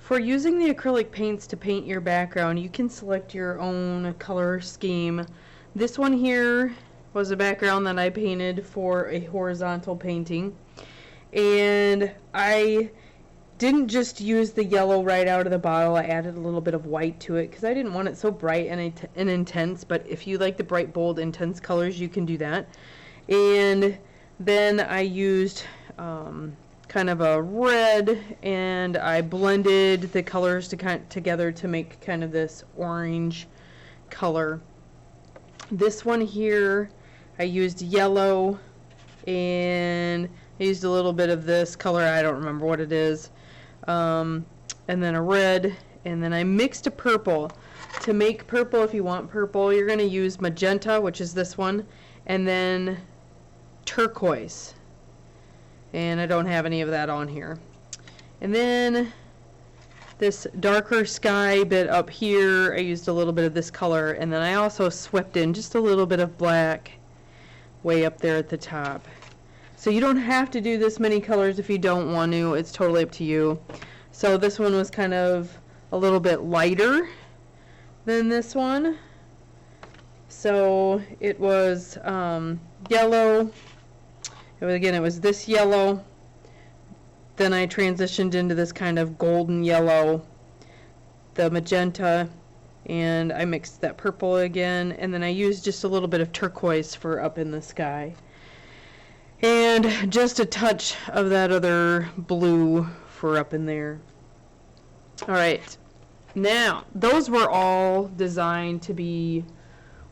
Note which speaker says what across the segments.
Speaker 1: For using the acrylic paints to paint your background, you can select your own color scheme. This one here was a background that I painted for a horizontal painting, and I didn't just use the yellow right out of the bottle. I added a little bit of white to it because I didn't want it so bright and intense, but if you like the bright, bold, intense colors, you can do that. And then I used kind of a red, and I blended the colors together to make kind of this orange color. This one here, I used yellow, and I used a little bit of this color, I don't remember what it is, and then a red, and then I mixed a purple. To make purple, if you want purple, you're going to use magenta, which is this one, and then turquoise. And I don't have any of that on here. And then this darker sky bit up here, I used a little bit of this color, and then I also swept in just a little bit of black way up there at the top. So you don't have to do this many colors if you don't want to. It's totally up to you. So this one was kind of a little bit lighter than this one. So it was yellow. It was this yellow. Then I transitioned into this kind of golden yellow, the magenta, and I mixed that purple again, and then I used just a little bit of turquoise for up in the sky. And just a touch of that other blue for up in there. Alright, now, those were all designed to be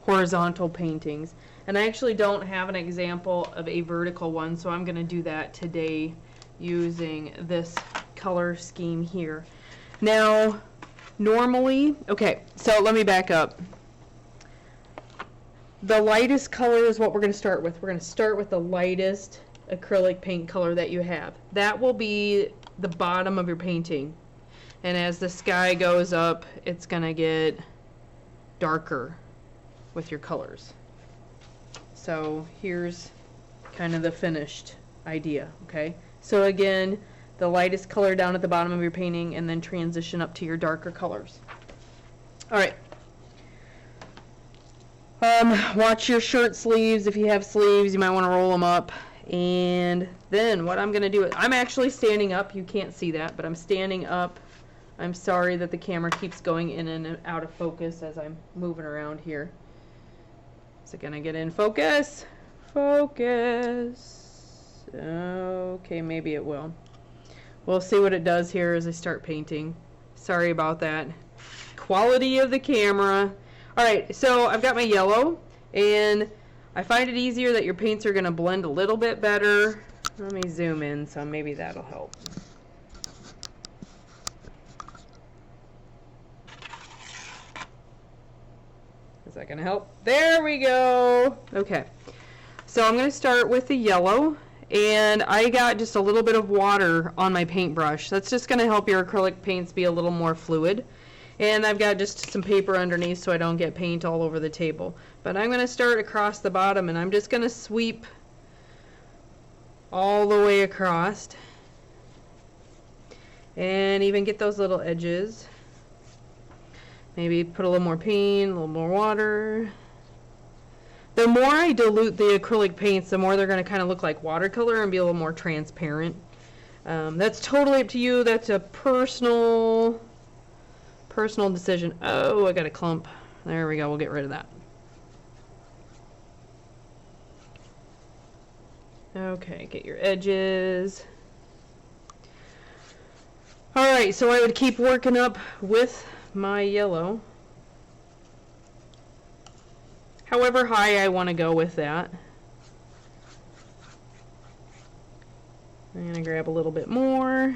Speaker 1: horizontal paintings. And I actually don't have an example of a vertical one, so I'm going to do that today using this color scheme here. Now, normally, okay, so let me back up. The lightest color is what we're going to start with. We're going to start with the lightest acrylic paint color that you have. That will be the bottom of your painting. And as the sky goes up, it's going to get darker with your colors. So here's kind of the finished idea, okay? So again, the lightest color down at the bottom of your painting, and then transition up to your darker colors. All right. Watch your shirt sleeves. If you have sleeves, you might want to roll them up. And then what I'm going to do is, I'm actually standing up. You can't see that, but I'm standing up. I'm sorry that the camera keeps going in and out of focus as I'm moving around here. Is it going to get in focus? Focus. Okay, maybe it will. We'll see what it does here as I start painting. Sorry about that. Quality of the camera. Alright, so I've got my yellow, and I find it easier that your paints are going to blend a little bit better. Let me zoom in, so maybe that'll help. Is that going to help? There we go! Okay, so I'm going to start with the yellow, and I got just a little bit of water on my paintbrush. That's just going to help your acrylic paints be a little more fluid. And I've got just some paper underneath so I don't get paint all over the table. But I'm going to start across the bottom, and I'm just going to sweep all the way across. And even get those little edges. Maybe put a little more paint, a little more water. The more I dilute the acrylic paints, the more they're going to kind of look like watercolor and be a little more transparent. That's totally up to you. That's a personal decision. Oh, I got a clump. There we go. We'll get rid of that. Okay, get your edges. Alright, so I would keep working up with my yellow. However high I want to go with that. I'm going to grab a little bit more.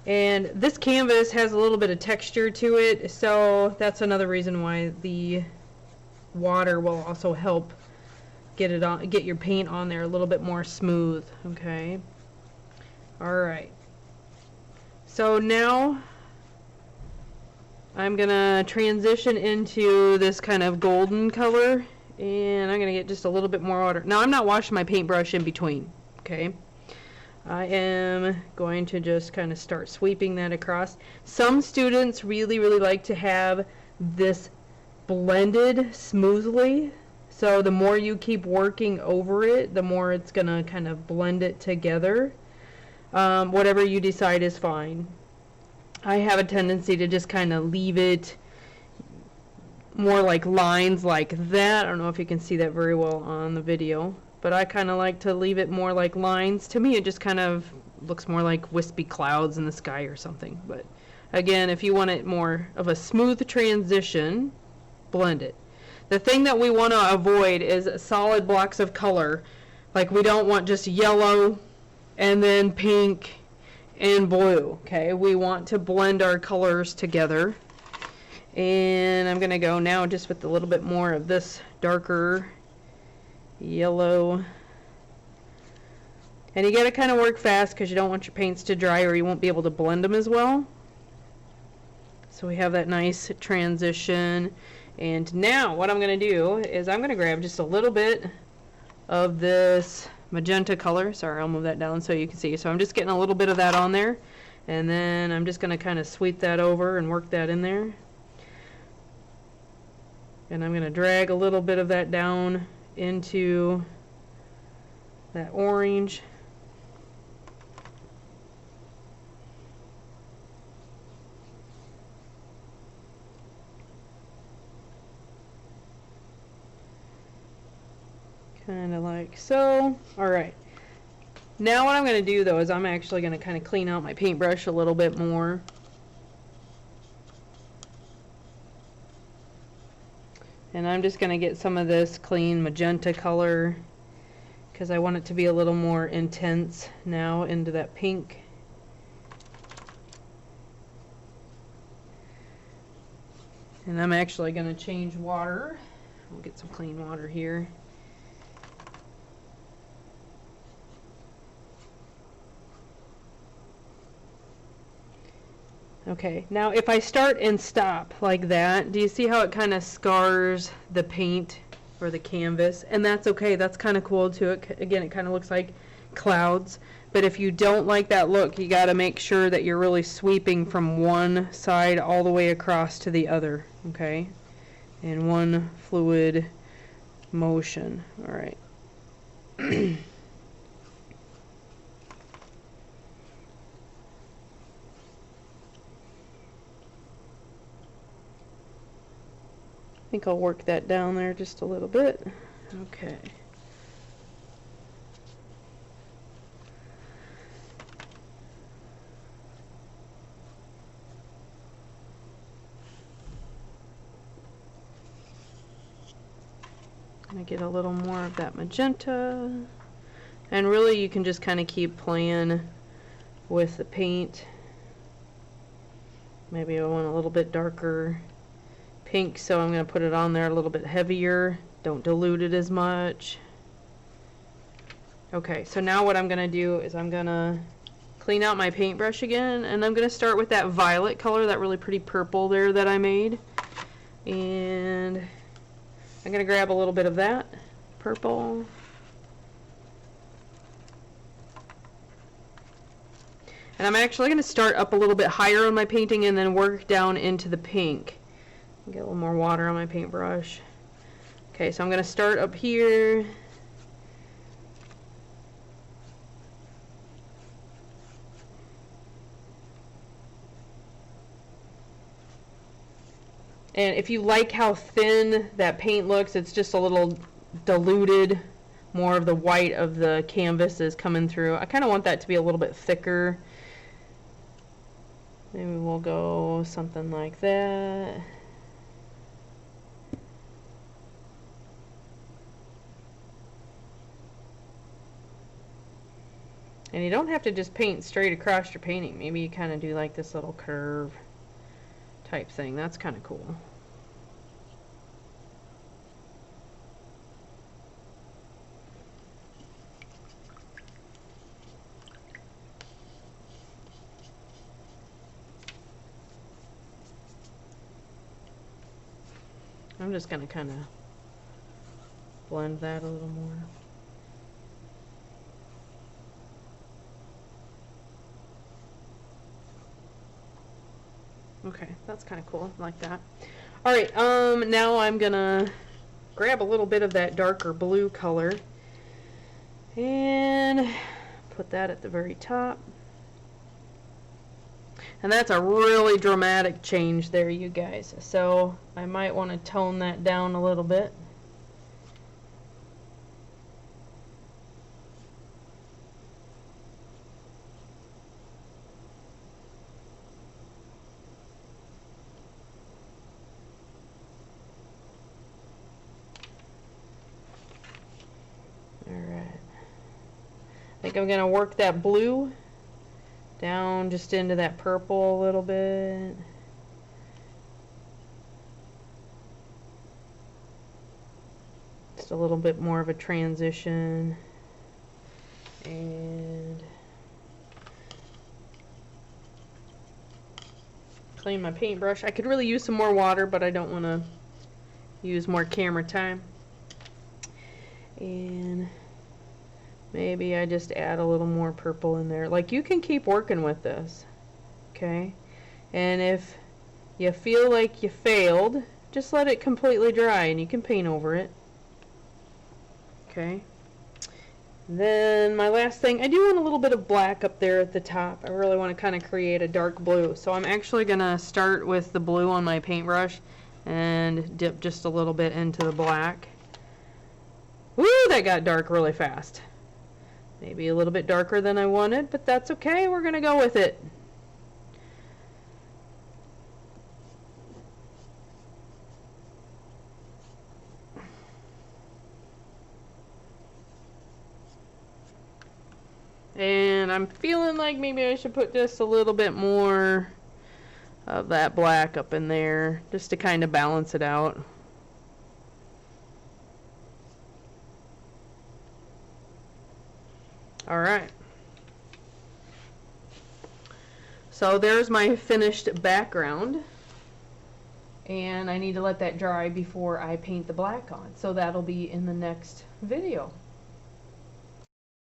Speaker 1: And this canvas has a little bit of texture to it, so that's another reason why the water will also help get your paint on there a little bit more smooth. Okay. All right. So now I'm gonna transition into this kind of golden color, and I'm gonna get just a little bit more water. Now I'm not washing my paintbrush in between. Okay. I am going to just kind of start sweeping that across. Some students really like to have this blended smoothly. So the more you keep working over it, the more it's going to kind of blend it together. Whatever you decide is fine. I have a tendency to just kind of leave it more like lines like that. I don't know if you can see that very well on the video, but I kind of like to leave it more like lines. To me, it just kind of looks more like wispy clouds in the sky or something. But again, if you want it more of a smooth transition, blend it. The thing that we want to avoid is solid blocks of color. Like, we don't want just yellow and then pink and blue. Okay, we want to blend our colors together. And I'm going to go now just with a little bit more of this darker yellow. And you got to kind of work fast because you don't want your paints to dry or you won't be able to blend them as well. So we have that nice transition. And now what I'm going to do is I'm going to grab just a little bit of this magenta color. Sorry, I'll move that down so you can see. So I'm just getting a little bit of that on there. And then I'm just going to kind of sweep that over and work that in there. And I'm going to drag a little bit of that down into that orange. Kind of like so. Alright. Now what I'm going to do though is I'm actually going to kind of clean out my paintbrush a little bit more. And I'm just going to get some of this clean magenta color because I want it to be a little more intense now into that pink. And I'm actually going to change water. We'll get some clean water here. Okay, now if I start and stop like that, do you see how it kind of scars the paint or the canvas? And that's okay, that's kind of cool too. Again, it kind of looks like clouds. But if you don't like that look, you got to make sure that you're really sweeping from one side all the way across to the other, okay? In one fluid motion. All right. I think I'll work that down there just a little bit. Okay. Gonna get a little more of that magenta. And really you can just kind of keep playing with the paint. Maybe I want a little bit darker pink, so I'm going to put it on there a little bit heavier. Don't dilute it as much. Okay, so now what I'm going to do is I'm going to clean out my paintbrush again, and I'm going to start with that violet color, that really pretty purple there that I made. And I'm going to grab a little bit of that purple. And I'm actually going to start up a little bit higher on my painting and then work down into the pink. Get a little more water on my paintbrush. Okay, so I'm going to start up here. And if you like how thin that paint looks, it's just a little diluted. More of the white of the canvas is coming through. I kind of want that to be a little bit thicker. Maybe we'll go something like that. And you don't have to just paint straight across your painting. Maybe you kind of do like this little curve type thing. That's kind of cool. I'm just going to kind of blend that a little more. Okay, that's kind of cool, I like that. Alright, now I'm gonna grab a little bit of that darker blue color and put that at the very top. And that's a really dramatic change there, you guys. So I might want to tone that down a little bit. Alright. I think I'm going to work that blue down just into that purple a little bit. Just a little bit more of a transition. And clean my paintbrush. I could really use some more water, but I don't want to use more camera time. And maybe I just add a little more purple in there. Like, you can keep working with this, okay? And if you feel like you failed, just let it completely dry and you can paint over it. Okay. Then my last thing, I do want a little bit of black up there at the top. I really want to kind of create a dark blue. So I'm actually going to start with the blue on my paintbrush and dip just a little bit into the black. Woo, that got dark really fast. Maybe a little bit darker than I wanted, but that's okay. We're going to go with it. And I'm feeling like maybe I should put just a little bit more of that black up in there, just to kind of balance it out. Alright. So there's my finished background. And I need to let that dry before I paint the black on. So that'll be in the next video.